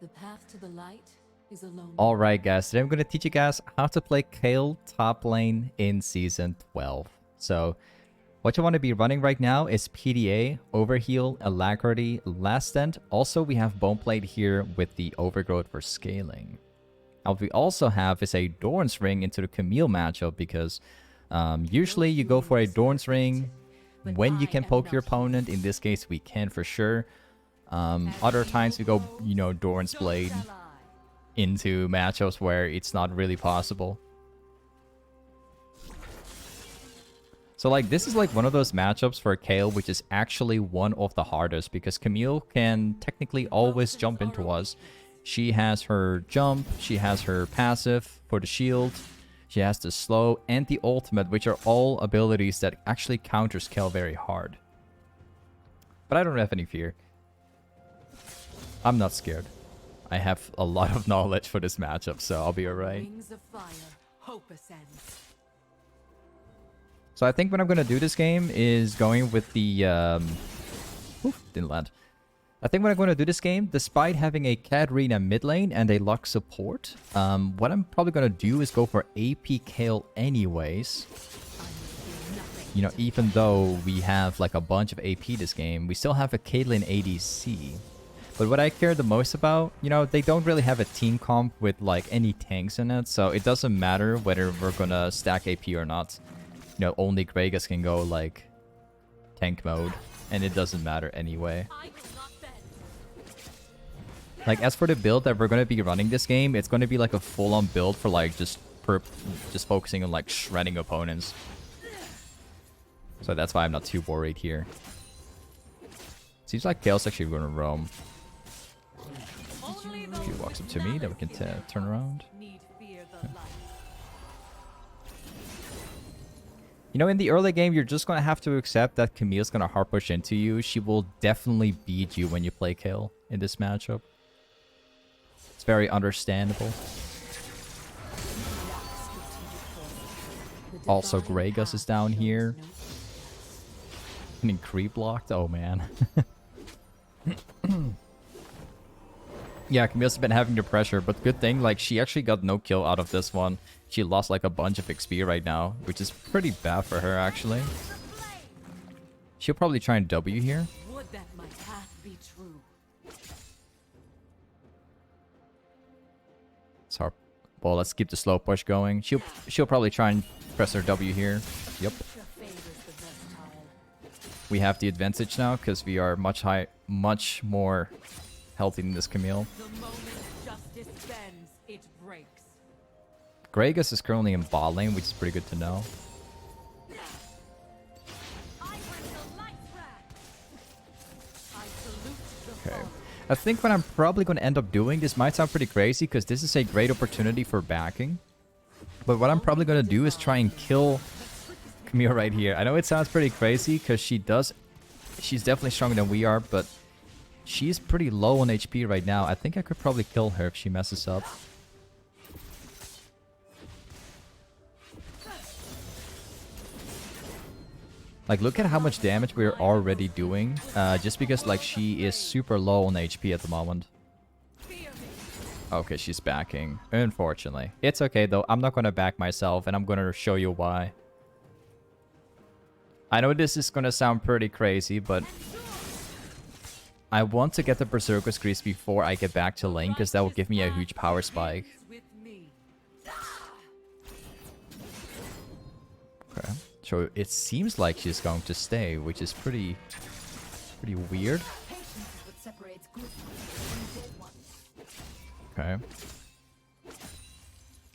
The path to the light is alone. Alright guys, today I'm going to teach you guys how to play Kayle top lane in Season 12. So, what you want to be running right now is PDA, Overheal, Alacrity, Last Stand. Also, we have Boneplate here with the Overgrowth for scaling. Now, what we also have is a Doran's Ring into the Camille matchup because usually you go for a Doran's Ring when you can poke your opponent. In this case, we can for sure. Other times we go, Doran's Blade into matchups where it's not really possible. So like this is like one of those matchups for Kayle which is actually one of the hardest because Camille can technically always jump into us. She has her jump, she has her passive for the shield, she has the slow and the ultimate, which are all abilities that actually counters Kayle very hard. But I don't have any fear. I'm not scared. I have a lot of knowledge for this matchup, so I'll be alright. Wings of fire, hope ascends. So I think what I'm going to do this game is going with the... didn't land. I think what I'm going to do this game, despite having a Katarina mid lane and a Lux support, what I'm probably going to do is go for AP Kayle anyways. Even though we have like a bunch of AP this game, we still have a Caitlyn ADC. But what I care the most about, they don't really have a team comp with like any tanks in it, so it doesn't matter whether we're gonna stack AP or not. Only Gragas can go like tank mode, and it doesn't matter anyway. Like as for the build that we're gonna be running this game, it's gonna be like a full-on build for like just focusing on like shredding opponents. So that's why I'm not too worried here. Seems like Kayle's actually gonna roam. If he walks up to me, then we can turn around. Okay. In the early game, you're just going to have to accept that Camille's going to hard push into you. She will definitely beat you when you play Kayle in this matchup. It's very understandable. Also, Gragas is down here. Getting creep blocked? Oh, man. Yeah, Camille's been having the pressure, but good thing, like, she actually got no kill out of this one. She lost, like, a bunch of XP right now, which is pretty bad for her, actually. She'll probably try and W here. Would that my path be true. So, well, let's keep the slow push going. She'll probably try and press her W here. Yep. We have the advantage now, because we are much more healthy than this Camille. The moment justice bends, it breaks. Gragas is currently in bot lane, which is pretty good to know. Okay. I think what I'm probably going to end up doing, this might sound pretty crazy because this is a great opportunity for backing. But what I'm probably going to do is try and kill Camille right here. I know it sounds pretty crazy because she's definitely stronger than we are, but she's pretty low on HP right now. I think I could probably kill her if she messes up. Like, look at how much damage we're already doing. Just because, like, she is super low on HP at the moment. Okay, she's backing. Unfortunately. It's okay, though. I'm not going to back myself, and I'm going to show you why. I know this is going to sound pretty crazy, but I want to get the Berserker's Greaves before I get back to lane, because that will give me a huge power spike. Okay. So it seems like she's going to stay, which is pretty weird. Okay.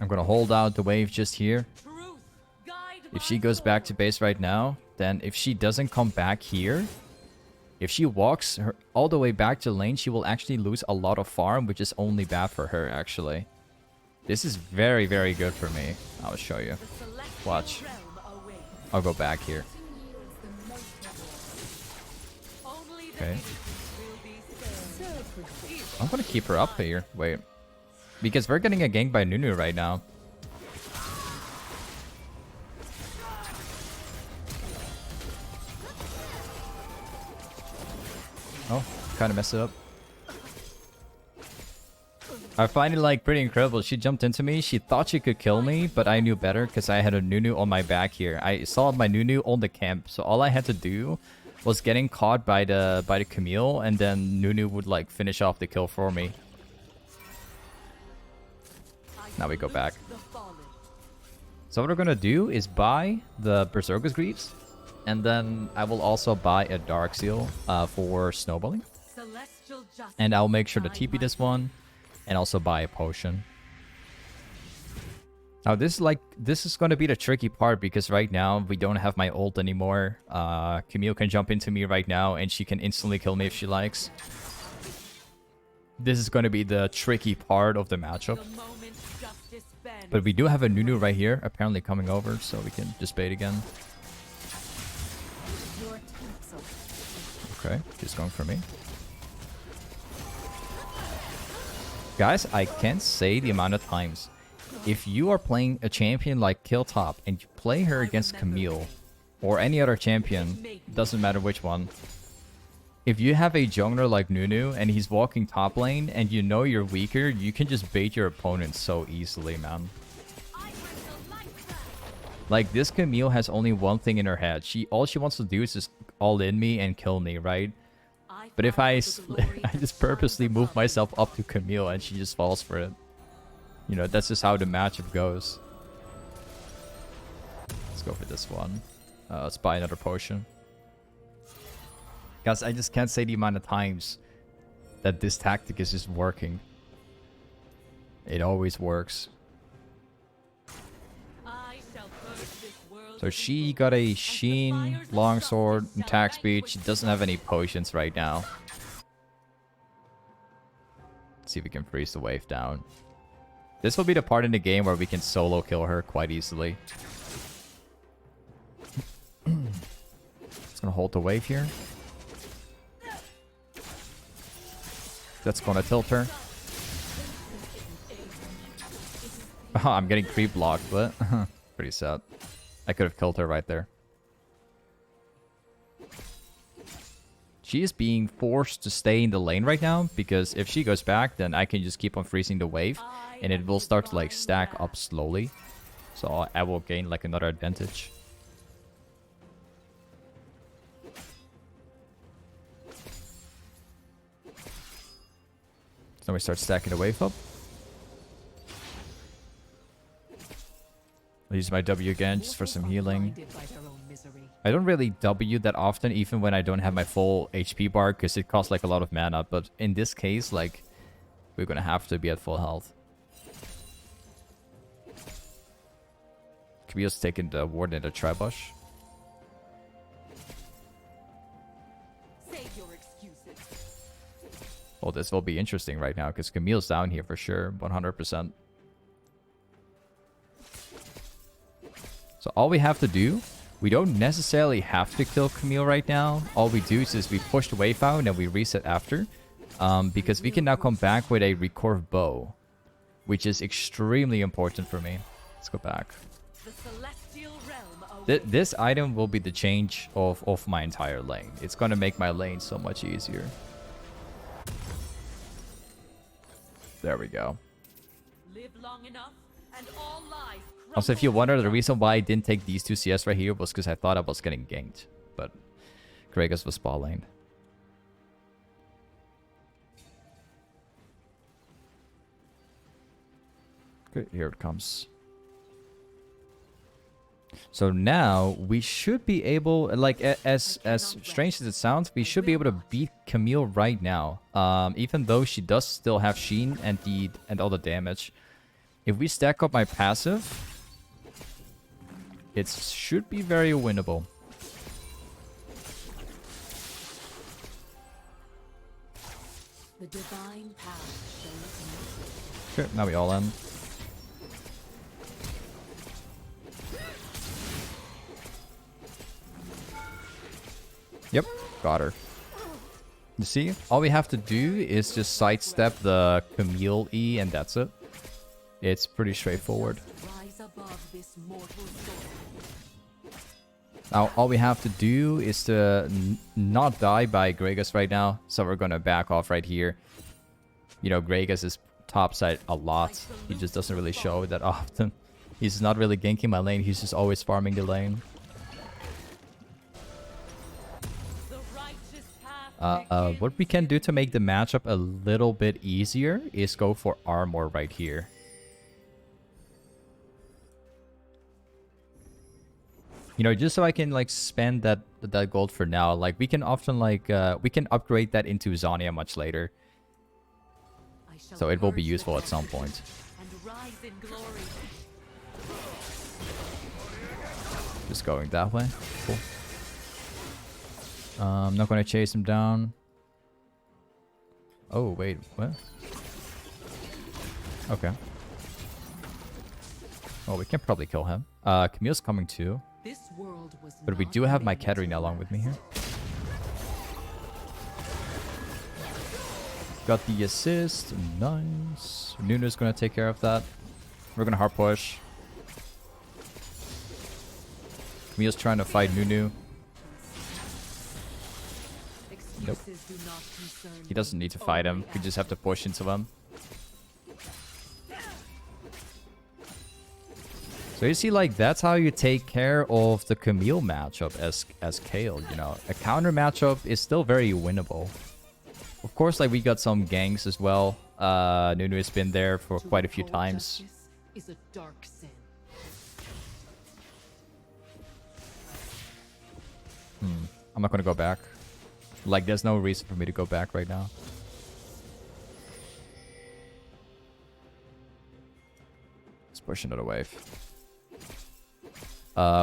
I'm gonna hold out the wave just here. If she goes back to base right now, then if she doesn't come back here, if she walks all the way back to lane, she will actually lose a lot of farm, which is only bad for her, actually. This is very, very good for me. I'll show you. Watch. I'll go back here. Okay. I'm gonna keep her up here. Wait. Because we're getting a gank by Nunu right now. Oh, kind of messed it up. I find it like pretty incredible. She jumped into me. She thought she could kill me, but I knew better because I had a Nunu on my back here. I saw my Nunu on the camp, so all I had to do was getting caught by the Camille, and then Nunu would like finish off the kill for me. Now we go back. So what we're gonna do is buy the berserker's greaves, and then I will also buy a dark seal for snowballing, and I'll make sure to TP this one. And also buy a potion. Now this is going to be the tricky part because right now we don't have my ult anymore. Camille can jump into me right now and she can instantly kill me if she likes. This is going to be the tricky part of the matchup. But we do have a Nunu right here apparently coming over, so we can just bait again. Okay, she's going for me. Guys, I can't say the amount of times. If you are playing a champion like Kill Top and you play her against Camille or any other champion, doesn't matter which one. If you have a jungler like Nunu and he's walking top lane and you know you're weaker, you can just bait your opponent so easily, man. Like this Camille has only one thing in her head. All she wants to do is just all in me and kill me, right? But if I just purposely move myself up to Camille and she just falls for it. You know, that's just how the matchup goes. Let's go for this one. Let's buy another potion. Guys, I just can't say the amount of times that this tactic is just working. It always works. So she got a Sheen, Longsword, attack speed. She doesn't have any potions right now. Let's see if we can freeze the wave down. This will be the part in the game where we can solo kill her quite easily. It's gonna hold the wave here. That's gonna tilt her. Oh, I'm getting creep blocked, but pretty sad. I could have killed her right there. She is being forced to stay in the lane right now because if she goes back, then I can just keep on freezing the wave and it will start to like stack up slowly. So I will gain like another advantage. So we start stacking the wave up. I'll use my W again just for some healing. I don't really W that often, even when I don't have my full HP bar, because it costs like a lot of mana. But in this case, like, we're gonna have to be at full health. Camille's taking the ward in the Tribush. Oh, this will be interesting right now, because Camille's down here for sure, 100%. So all we have to do, we don't necessarily have to kill Camille right now. All we do is we push the wave out and we reset after. Because we can now come back with a recurve bow, which is extremely important for me. Let's go back. This item will be the change of my entire lane. It's going to make my lane so much easier. There we go. Live long enough and all life. Also, if you wonder, the reason why I didn't take these two CS right here was because I thought I was getting ganked. But Gragas was ball lane. Good, here it comes. So now we should be able, like, as strange as it sounds, we should be able to beat Camille right now. Even though she does still have Sheen and all the damage. If we stack up my passive, it should be very winnable. The divine power. Okay, now we all in. Yep, got her. You see, all we have to do is just sidestep the Camille E and that's it. It's pretty straightforward. Now, all we have to do is to not die by Gragas right now. So we're going to back off right here. You know, Gragas is top side a lot. He just doesn't really show that often. He's not really ganking my lane. He's just always farming the lane. What we can do to make the matchup a little bit easier is go for armor right here. You know, just so I can like spend that gold for now. Like we can often like we can upgrade that into Zhonya much later. So it will be useful at some point. Just going that way. Cool. I'm not going to chase him down. Oh, wait. What? Okay. Oh, we can probably kill him. Camille's coming too. But we do have my Katarina along with me here. Got the assist. Nice. Nunu's going to take care of that. We're going to hard push. Camille's trying to fight Nunu. Nope. He doesn't need to fight him. We just have to push into him. So you see, like, that's how you take care of the Camille matchup as Kayle, you know. A counter matchup is still very winnable. Of course, like, we got some ganks as well. Nunu has been there for quite a few times. I'm not gonna go back. Like, there's no reason for me to go back right now. Let's push another wave.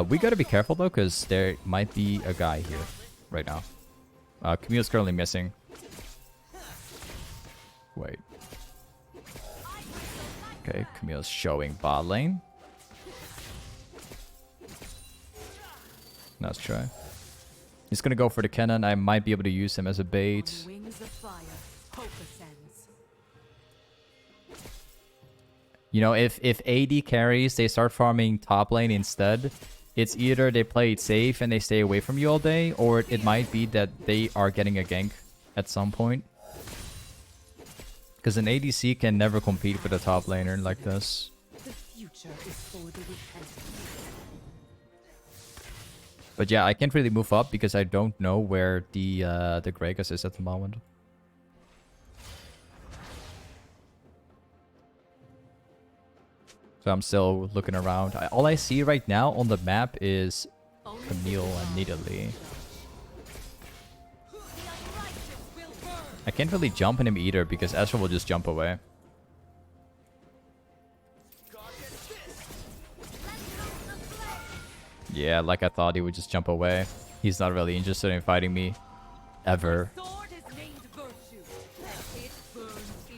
We gotta be careful though, because there might be a guy here right now. Camille's currently missing. Wait. Okay, Camille's showing bot lane. Nice try. He's gonna go for the cannon. I might be able to use him as a bait. You know, if AD carries, they start farming top lane instead. It's either they play it safe and they stay away from you all day, or it might be that they are getting a gank at some point. Because an ADC can never compete with a top laner like this. The future is for the repentant. But yeah, I can't really move up because I don't know where the Gragas is at the moment. So I'm still looking around. All I see right now on the map is Camille and Nidalee. I can't really jump on him either because Ezreal will just jump away. Yeah, like I thought he would just jump away. He's not really interested in fighting me. Ever.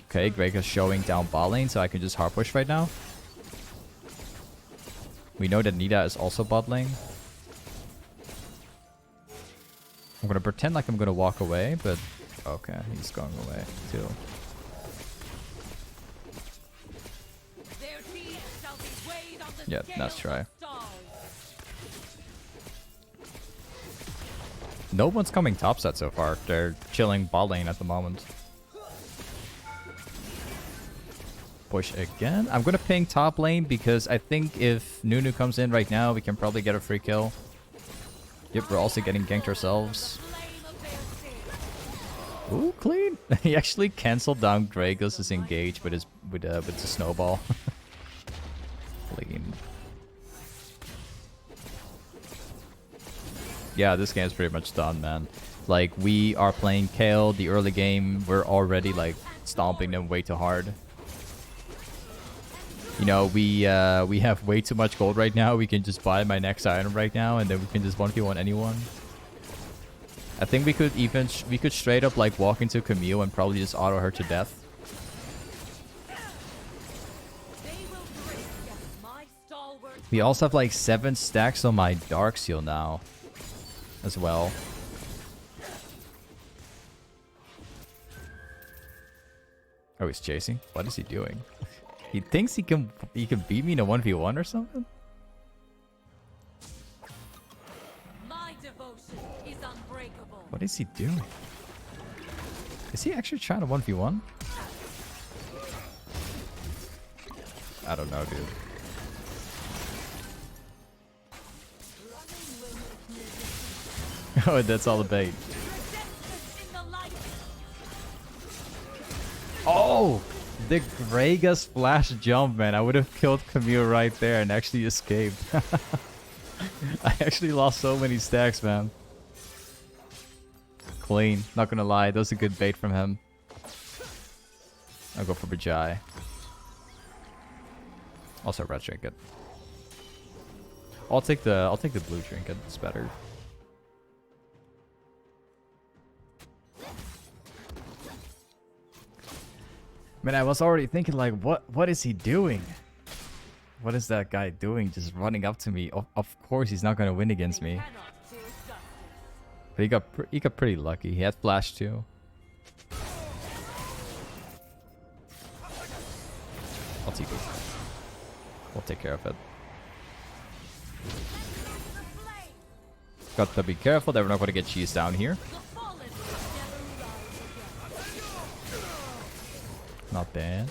Okay, Gragas showing down bot lane, so I can just hard push right now. We know that Nida is also bot lane. I'm gonna pretend like I'm gonna walk away, but... Okay, he's going away too. Yeah, nice try. No one's coming topside so far. They're chilling bot lane at the moment. Push again. I'm gonna ping top lane because I think if Nunu comes in right now, we can probably get a free kill. Yep, we're also getting ganked ourselves. Ooh, clean. He actually canceled down Gragas' engage with the snowball. Clean. Yeah, this game's pretty much done, man. Like, we are playing Kayle the early game. We're already like stomping them way too hard. You know, we have way too much gold right now. We can just buy my next item right now, and then we can just 1v1 anyone. I think we could even we could straight up like walk into Camille and probably just auto her to death. We also have like 7 stacks on my Dark Seal now as well. Oh, he's chasing. What is he doing? He thinks he can beat me in a 1v1 or something? My devotion is unbreakable. What is he doing? Is he actually trying to 1v1? I don't know, dude. Oh, that's all the bait. Oh! The Gragas flash jump, man. I would have killed Camille right there and actually escaped. I actually lost so many stacks, man. Clean. Not gonna lie, that was a good bait from him. I'll go for mejai. Also red trinket. I'll take the blue trinket. It's better. Man, I was already thinking like, what is he doing? What is that guy doing? Just running up to me. Of course, he's not gonna win against me. But he got pretty lucky. He had flash too. I'll TP. We'll take care of it. Got to be careful that we're not gonna get cheese down here. Not bad.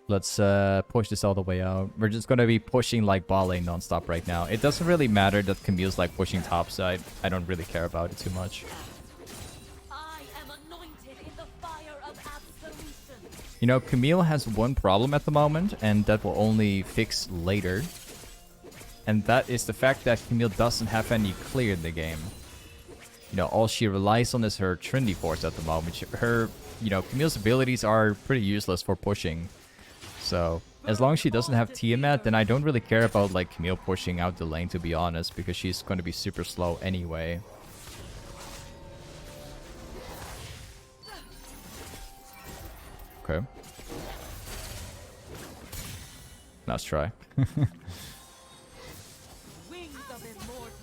Let's push this all the way out. We're just gonna be pushing like ball lane non-stop right now. It doesn't really matter that Camille's like pushing top side. I don't really care about it too much. I am anointed in the fire of absolution. You know, Camille has one problem at the moment, and that will only fix later. And that is the fact that Camille doesn't have any clear in the game. You know, all she relies on is her Trinity Force at the moment. You know, Camille's abilities are pretty useless for pushing. So, as long as she doesn't have Tiamat, then I don't really care about, like, Camille pushing out the lane, to be honest, because she's going to be super slow anyway. Okay. Nice try.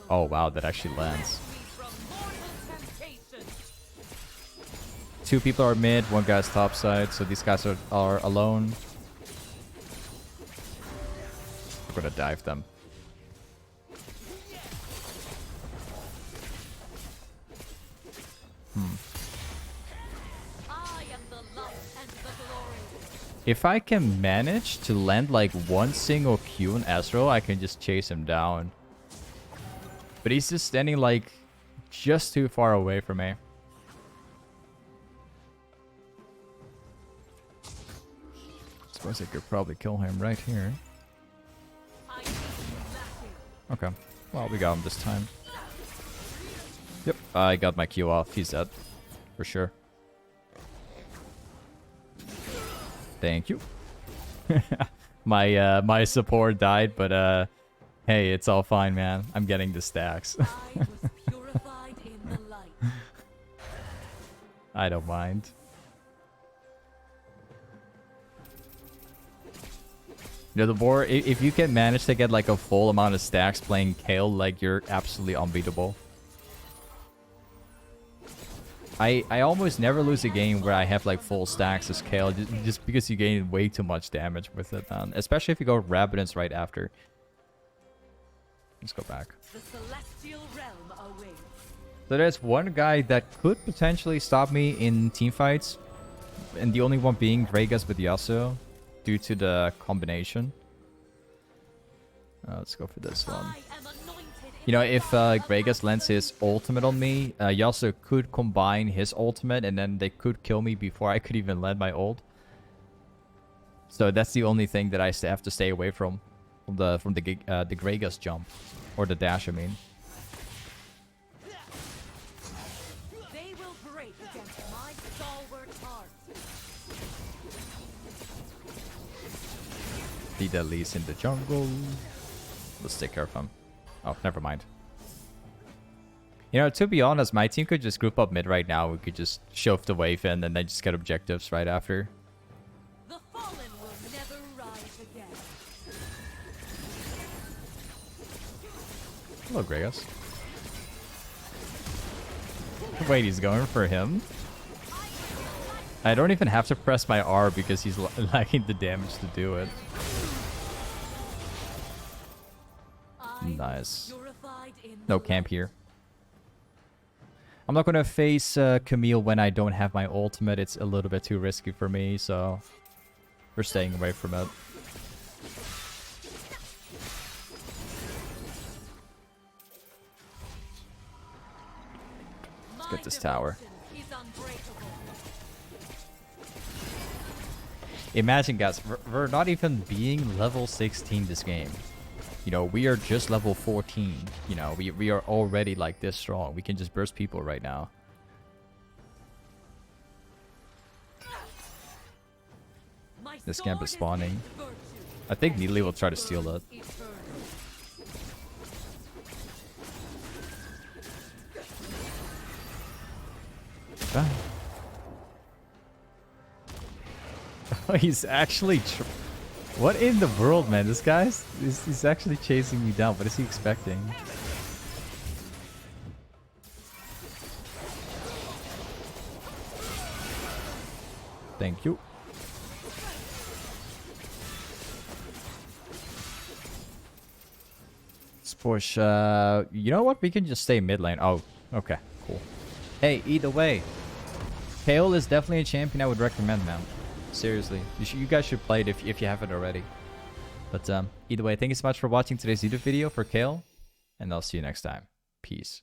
Oh, wow, that actually lands. 2 people are mid, 1 guy's top side, so these guys are alone. We're gonna dive them. If I can manage to land like one single Q on Astro, I can just chase him down. But he's just standing like just too far away from me. Suppose I could probably kill him right here. Okay. Well, we got him this time. Yep, I got my Q off. He's dead. For sure. Thank you. My support died, but hey, it's all fine, man. I'm getting the stacks. I was purified in the light. I don't mind. You know, the more, if you can manage to get like a full amount of stacks playing Kayle, like you're absolutely unbeatable. I almost never lose a game where I have like full stacks as Kayle, just because you gain way too much damage with it, man. Especially if you go rabadons right after. Let's go back. The celestial realm awaits. So there's one guy that could potentially stop me in teamfights, and the only one being Gragas with Yasuo, due to the combination. Let's go for this one. You know, if Gragas lands his ultimate on me, Yasuo could combine his ultimate, and then they could kill me before I could even land my ult. So that's the only thing that I have to stay away from the Gragas jump, or the dash, I mean. They will break against my stalwart heart. The deadlies in the jungle. Let's take care of him. Oh, never mind. You know, to be honest, my team could just group up mid right now. We could just shove the wave in and then just get objectives right after. The fallen will never rise again. Hello, Gragas. Wait, he's going for him? I don't even have to press my R because he's lacking the damage to do it. Nice. No camp here. I'm not gonna face Camille when I don't have my ultimate. It's a little bit too risky for me, so we're staying away from it. Let's get this tower. Imagine, guys, we're not even being level 16 this game. You know, we are just level 14. You know, we are already like this strong. We can just burst people right now. This camp is spawning. I think Needly will try to steal it. Ah. He's actually... What in the world, man? This guy's... He's actually chasing me down. What is he expecting? Thank you. Let's push... you know what? We can just stay mid lane. Oh, okay. Cool. Hey, either way. Kayle is definitely a champion I would recommend, man. Seriously, you guys should play it if you haven't already. But either way, thank you so much for watching today's YouTube video for Kayle, and I'll see you next time. Peace.